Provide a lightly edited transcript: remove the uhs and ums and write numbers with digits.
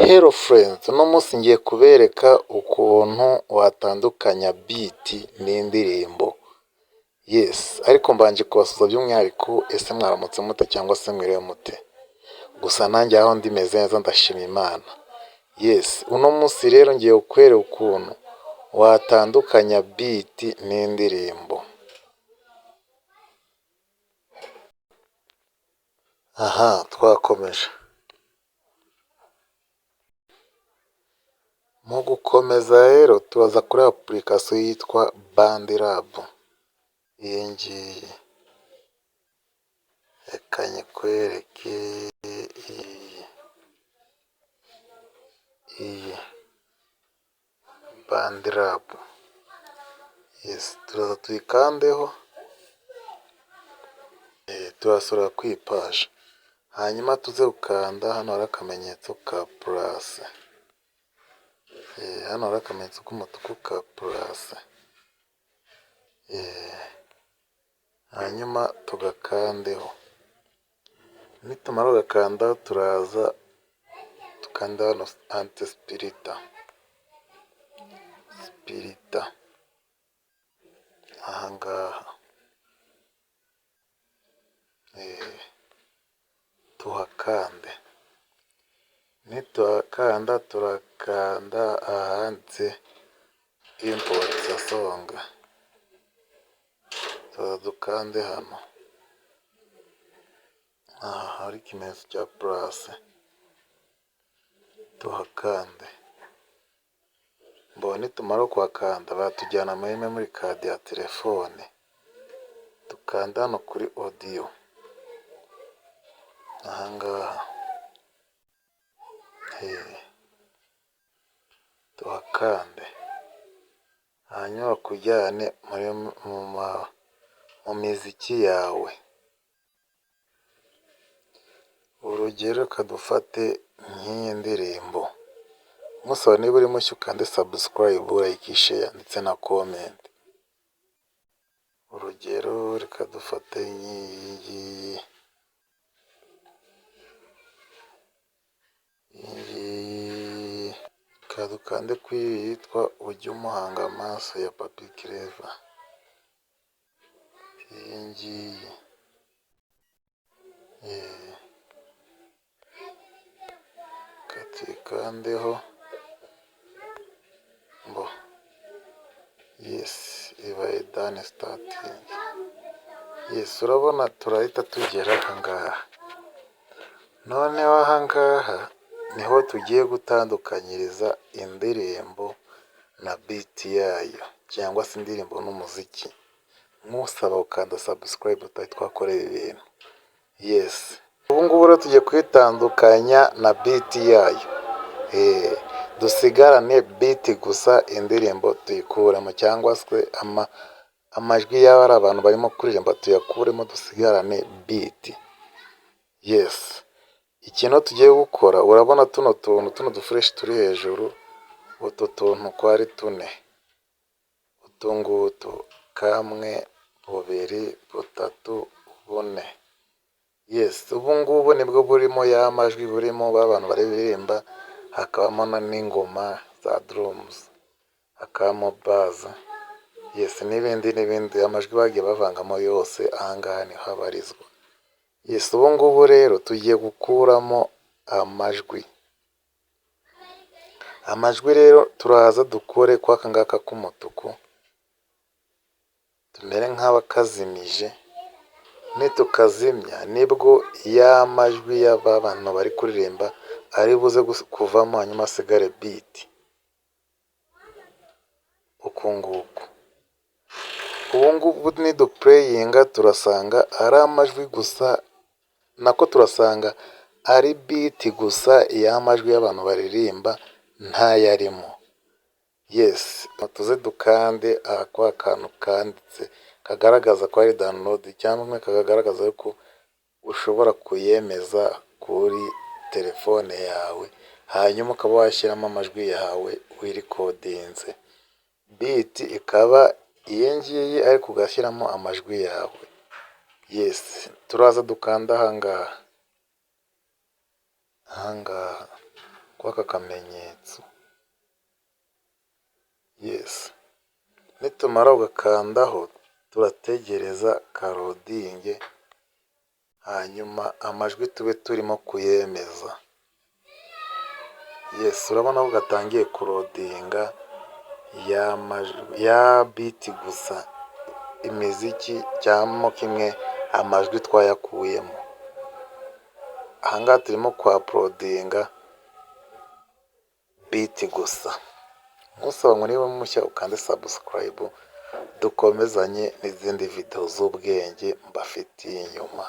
Hello friends, uno munsi ngiye kubereka ukuntu watandukanya beat n'indirimbo. Yes, ariko mbanje kubasuza by'umwihariko, ese mwaramutse mute cyangwa se mwiriwe mute? Gusa nanjye aho ndi meze neza ndashima Imana. Yes, uno munsi rero ngiye kukwereka ukuntu watandukanya beat n'indirimbo. Aha, twakomeje. Mu gukomeza rero turaza kuri application yitwa BandLab. Iyi ngiyi reka nyikwereke, iyi BandLab. Yes, turaza tuyikandeho, turasura ku ipaji, hanyuma tuze gukanda hano hari akamenyetso ka plus. Hano hari akamenyetso k'umutuku ka plus, hanyuma tugakandeho. Nitumara kugakandaho turaza tukanda hano anti spirita, ahangaha tuhakande. Nituhakanda turakanda ahanditse import song, dukande hano hari ikimenyetso cya plus, tuhakande. Nitumara kuhakanda batujyana muri memory card ya telefone, dukanda hano kuri audio ahangaha, tuhakande, hanyuma bakujyane mu miziki yawe. Urugero kadufate nk'iyi ndirimbo, musaba niba uri mushya ukande subscribe, like, share ndetse na comment. Urugero reka dufate nk'iyi kadukande ku yitwa ujye umuhanga amaso ya Papi Clever. Iyi ngiyi katikandeho yes, ibaye done starting. Yes, urabona turahita tugera ahangaha. Noneho ahangaha niho tugiye gutandukanyiriza indirimbo na beat yayo, cyangwa se indirimbo n'umuziki. Musaba ukanda subscribe utari twakorera ibintu. Yes, ubu ngubu rero tugiye kwitandukanya na beat yayo. Dusigarane beat gusa, indirimbo tuyikuremo, cyangwa se amajwi y'aba ari abantu barimo kuririmba tuyakuremo, dusigarane beat. Yes, ikintu tugiye gukora, urabona tuno dufureshi turi hejuru, utu tuntu ko ari tune, utu ngutu, kamwe, bubiri, butatu, bune. Yes, ubu ngubu nibwo burimo ya majwi, burimo b'abantu baririmba, hakabamo n'ingoma za drums, hakabamo bass. Yes, n'ibindi amajwi bagiye bavangamo yose ahangaha niho abarizwa. Yes, ubu ngubu rero tugiye gukuramo amajwi. Amajwi rero turaza dukore kwa kangaka k'umutuku, tumere nk'abakazimije. Nitukazimya nibwo ya majwi y'aba bantu bari kuririmba ari buze kuvamo, hanyuma asigare beat. Uku nguku. Ubu ngubu nidupureyinga turasanga ari amajwi gusa, nako turasanga ari beat gusa, y'amajwi y'abantu baririmba ntayarimo. Yes, tuze dukande kwa kantu kanditse kagaragaza ko ari download, cyangwa kagaragaza ko ushobora kuyemeza kuri telefone yawe, hanyuma ukaba washyiramo amajwi yawe wirikodinze. Beat ikaba iyi ngiyi ariko ugashyiramo amajwi yawe. Yes, turaza dukanda ahangaha, kw'aka kamenyetso. Yesi, nitumara kugakandaho turategereza karodinge, hanyuma amajwi tube turimo kuyemeza. Yesi, urabona ko gatangiye kurodinga ya biti gusa, imiziki cyangwa kimwe amajwi twayakuyemo. Ahangaha turimo kuhaporodinga biti gusa. Nkusaba ngo niba mushya ukande subscribe, dukomezanye n'izindi video z'ubwenge mbafitiye inyuma.